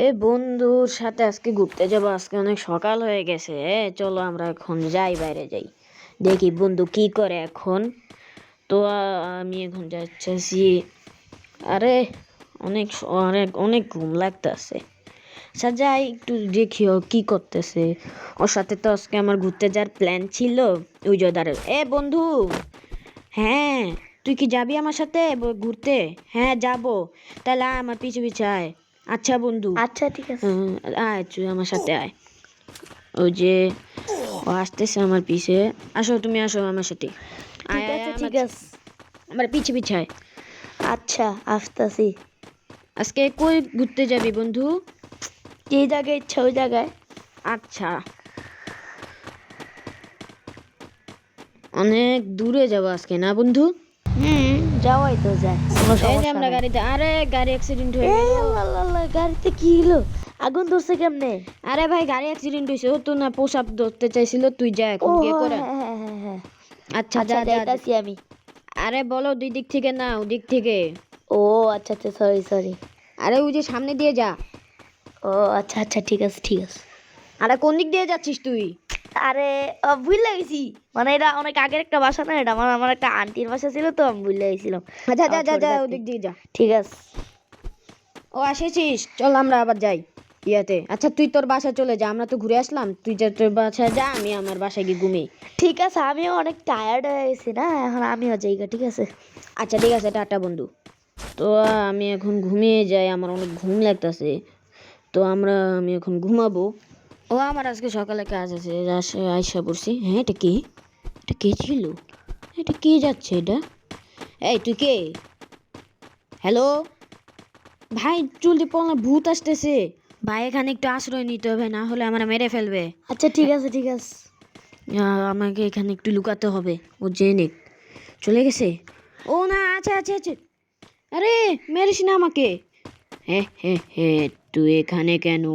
এ বন্ধুর সাথে আজকে ঘুরতে যাবো। আজকে অনেক সকাল হয়ে গেছে। চলো আমরা এখন যাই, বাইরে যাই, দেখি বন্ধু কি করে এখন। তো আমি এখন যাচ্ছি। আরে অনেক অনেক ঘুম লাগতেছে। আচ্ছা যাই একটু দেখি ও কি করতেছে। ওর সাথে তো আজকে আমার ঘুরতে যাওয়ার প্ল্যান ছিল। ওই যে দাঁড়া, এ বন্ধু। হ্যাঁ, তুই কি যাবি আমার সাথে ঘুরতে? হ্যাঁ যাবো। তাহলে আয়, আমার পিছু পিছু আয়। আচ্ছা বন্ধু। আচ্ছা ঠিক আছে। হুম, আয় তুই আমার সাথে আয়। ওই যে ও আসতেছে আমার পিছে। আসো, তুমি আসো আমার সাথে। আয় ঠিক আয় আছে আয়, ঠিক আছে। আমার পিছে পিছে আয়। আচ্ছা আসতাছি। আজকে কই ঘুরতে যাবি বন্ধু? যে জায়গায় ইচ্ছা ওই জায়গায়। আচ্ছা, অনেক দূরে যাবো আজকে না বন্ধু? হুম, যাওয়াই তো যায়, কোনো এই যে সমস্যা আমরা নাই। গাড়িতে, আরে গাড়ি অ্যাক্সিডেন্ট হয়ে এই গেল। আল্লাহ আল্লাহ আল্লাহ, গাড়িতে কি হলো? আগুন ধরছে কেমনে? আরে ভাই, গাড়ি অ্যাক্সিডেন্ট হয়েছে। ও তো না প্রসাব ধরতে চাইছিল। তুই যা ও এখন গিয়ে হ্যাঁ করে। হ্যাঁ হ্যাঁ হ্যাঁ হ্যাঁ। আচ্ছা আচ্ছা যা যা যা। যাইতাছি আমি। আরে বলো, দুই দিক থেকে না ওই দিক থেকে। ও আচ্ছা আচ্ছা, সরি সরি। আরে ওই যে সামনে দিয়ে যা। ও আচ্ছা আচ্ছা ঠিক আছে ঠিক আছে। আরে কোন দিক দিয়ে যাচ্ছিস তুই? আরে ভুলে গেছি। মানে এটা অনেক আগের একটা বাসা না, এটা আমার আমার একটা আন্টির বাসা ছিল, তো আমি ভুলে গেছিলাম। আচ্ছা যা আমার যা ছোট যা, ওই থাকতে। দিক দিয়ে যা। ঠিক আছে। ও আসেছিস, চল আমরা আবার যাই ইয়াতে। আচ্ছা তুই তোর বাসায় চলে যা, আমরা তো ঘুরে আসলাম। তুই যা তোর বাসায় যা, আমি আমার বাসায় গিয়ে ঘুমি। ঠিক আছে, আমিও অনেক টায়ার্ড হয়ে গেছি না, এখন আমিও যাইগা, ঠিক আছে। আচ্ছা ঠিক আছে, টাটা বন্ধু। তো আমি এখন ঘুমিয়ে যাই, আমার অনেক ঘুম লাগতেছে। তো আমি এখন ঘুমাবো। ও আমার আজকে সকালে কাজ আছে, আইসা পড়ছি। হ্যাঁ, এটা কে? এটা কে ছিল? এটা কে যাচ্ছে এটা? এই তুই কে? হ্যালো ভাই, জলদি পড়না, ভূত আসতেছে। ভাই এখানে একটু আশ্রয় নিতে হবে, না হলে আমার মেরে ফেলবে। আচ্ছা ঠিক আছে ঠিক আছে। আমাকে এখানে একটু লুকাতে হবে। ও জেনে চলে গেছে। ও না, আছে আছে আছে। আরে মেরিস না আমাকে। হ্যাঁ হ্যাঁ হ্যাঁ, তুই এখানে কেন?